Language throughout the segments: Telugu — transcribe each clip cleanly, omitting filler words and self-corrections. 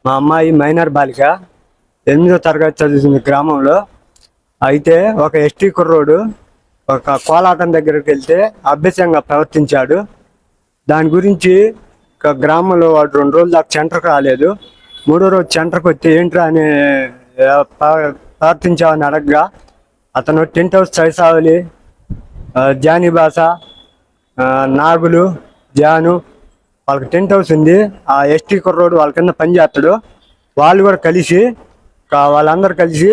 మా అమ్మాయి మైనర్ బాలిక 8వ తరగతి చదువుతుంది గ్రామంలో. అయితే ఒక ఎస్టీ కుర్రోడు ఒక కోలాటం దగ్గరికి వెళ్తే అభ్యసంగా ప్రవర్తించాడు. దాని గురించి గ్రామంలో వాడు 2 రోజులు దాకా సెంటర్కి రాలేదు. 3వ రోజు సెంటర్కి వచ్చి ఏంట్రా అని ప్రవర్తించామని అడగగా అతను టెంట్ హౌస్ సైసావలి, జానీ భాష, నాగులు, జాను వాళ్ళకి టెంట్ హౌస్ ఉంది. ఆ ఎస్టీ కుర్రోడు వాళ్ళ కింద పనిచేస్తాడు. వాళ్ళు కూడా కలిసి వాళ్ళందరూ కలిసి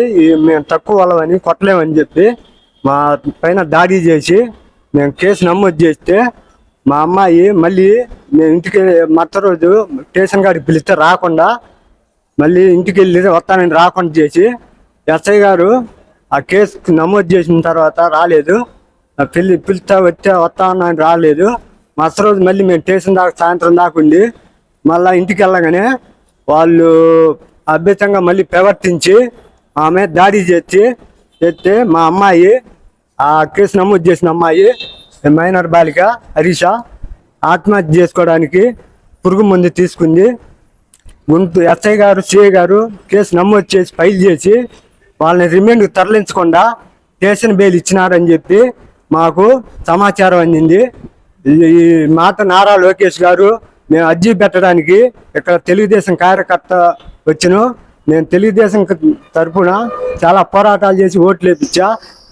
మేము తక్కువ వాళ్ళమని కొట్టలేమని చెప్పి మా పైన దాడి చేసి మేము కేసు నమోదు చేస్తే మా అమ్మాయి మళ్ళీ మేము ఇంటికి మరుసటి రోజు స్టేషన్ కాడికి పిలిస్తే రాకుండా మళ్ళీ ఇంటికి వెళ్ళి వస్తానని రాకుండా చేసి ఎస్ఐ గారు ఆ కేసు నమోదు చేసిన తర్వాత రాలేదు. పిలిస్తే వస్తానని రాలేదు. మరుసటి రోజు మళ్ళీ మేము స్టేషన్ దాకా సాయంత్రం దాకా ఉండి మళ్ళీ ఇంటికి వెళ్ళగానే వాళ్ళు అభ్యర్థంగా మళ్ళీ ప్రవర్తించి ఆమె దాడి చేస్తే మా అమ్మాయి ఆ కేసు నమోదు చేసిన అమ్మాయి మైనర్ బాలిక హరీష ఆత్మహత్య చేసుకోవడానికి పురుగు మందు తీసుకుంది. ఎస్ఐ గారు, సిఐ గారు కేసు నమోదు చేసి ఫైల్ చేసి వాళ్ళని రిమాండ్కి తరలించకుండా స్టేషన్ బెయిల్ ఇచ్చినారని చెప్పి మాకు సమాచారం అందింది. ఈ మాట నారా లోకేష్ గారు మేము అర్జీ పెట్టడానికి ఇక్కడ తెలుగుదేశం కార్యకర్త వచ్చినాం. నేను తెలుగుదేశం తరఫున చాలా పోరాటాలు చేసి ఓట్లు వేయించా.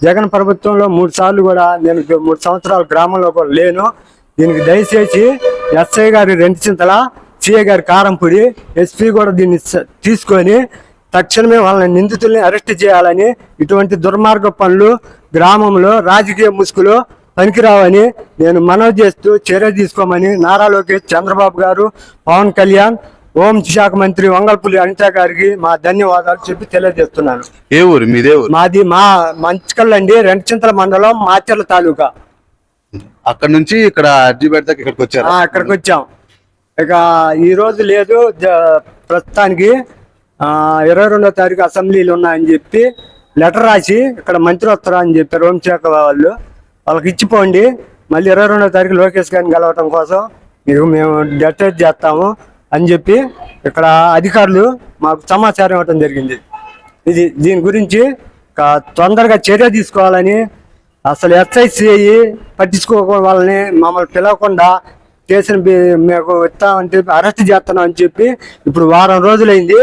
జగన్ ప్రభుత్వంలో 3 సార్లు కూడా నేను 3 సంవత్సరాలు గ్రామంలో కూడా లేను. దీనికి దయచేసి ఎస్ఐ గారి రెంటిచింతల, సిఐ గారి కారంపూడి, ఎస్పీ కూడా దీన్ని తీసుకొని తక్షణమే వాళ్ళని నిందితుల్ని అరెస్ట్ చేయాలని, ఇటువంటి దుర్మార్గ పనులు గ్రామంలో రాజకీయ ముసుగులో పనికిరావని నేను మనవి చేస్తూ చర్య తీసుకోమని నారా లోకేష్, చంద్రబాబు గారు, పవన్ కళ్యాణ్, హోంశాఖ మంత్రి వంగల్పూడి అనిత గారికి మా ధన్యవాదాలు చెప్పి తెలియజేస్తున్నాను. ఏ ఊరు మీదే? మాది మా మంచికల్ అండి, రెంటచింతల మండలం, మాచర్ల తాలూకా. అక్కడ నుంచి ఇక్కడ అర్జీ పెడితే ఇక్కడికి వచ్చారు? ఇక్కడికి వచ్చాం. ఇక ఈ రోజు లేదు, ప్రస్తుతానికి 22వ తారీఖు అసెంబ్లీలు ఉన్నాయని చెప్పి లెటర్ రాసి ఇక్కడ మంత్రి వస్తారా అని చెప్పారు హోంశాఖ వాళ్ళు. వాళ్ళకి ఇచ్చిపోండి, మళ్ళీ 22వ తారీఖు లోకేష్ గారిని గెలవటం కోసం మేము డెటెక్ట్ చేస్తాము అని చెప్పి ఇక్కడ అధికారులు మాకు సమాచారం ఇవ్వటం జరిగింది. దీని గురించి తొందరగా చర్య తీసుకోవాలని, అసలు ఎస్ఐసిఐ పట్టించుకోకుండా వాళ్ళని మమ్మల్ని పిలవకుండా స్టేషన్ మేము ఇస్తామంటే అరెస్ట్ చేస్తున్నాం అని చెప్పి ఇప్పుడు వారం రోజులైంది.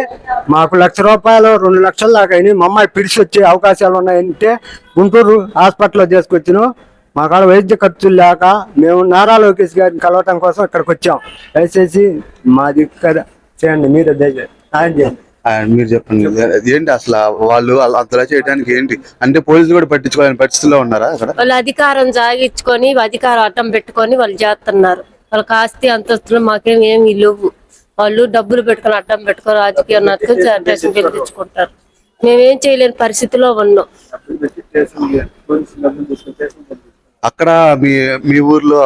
మాకు ₹1,00,000 2 లక్షల దాకా అయినాయి. మా అమ్మాయి పిడిచి వచ్చే అవకాశాలు ఉన్నాయంటే గుంటూరు హాస్పిటల్లో చేసుకొచ్చినాం. మా కాడ వైద్య ఖర్చులు లేక మేము నారా లోకేష్ గారిని కలవటం కోసం ఇక్కడికి వచ్చాం. దయచేసి మాది కదా చేయండి, మీరే దయచేసి సాయం చేయండి. మీరు చెప్పండి, ఏంటి అసలు వాళ్ళు అంతలా చేయడానికి ఏంటి అంటే పోలీసులు కూడా పట్టించుకోవాలని పరిస్థితుల్లో ఉన్నారా? అక్కడ వాళ్ళు అధికారం సాగించుకొని అధికారం అడ్డం పెట్టుకొని వాళ్ళు చేస్తున్నారు. వాళ్ళకి ఆస్తి అంతస్తులు మాకేమేమి లేవు. వాళ్ళు డబ్బులు పెట్టుకొని అడ్డం పెట్టుకొని రాజకీయ స్టేషన్ బిల్లు తెచ్చుకుంటారు. మేమేం చేయలేని పరిస్థితిలో ఉన్నాం. అక్కడ మీ ఊర్లో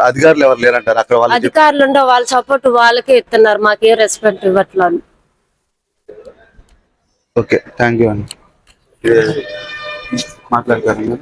అధికారులు ఎవరు లేరంటారు? అక్కడ అధికారులు ఉండే వాళ్ళ సపోర్ట్ వాళ్ళకే ఇస్తున్నారు, మాకేం రెస్పెక్ట్ ఇవ్వట్లేదు. ఓకే, థ్యాంక్ యూ అండి. మాట్లాడతారు.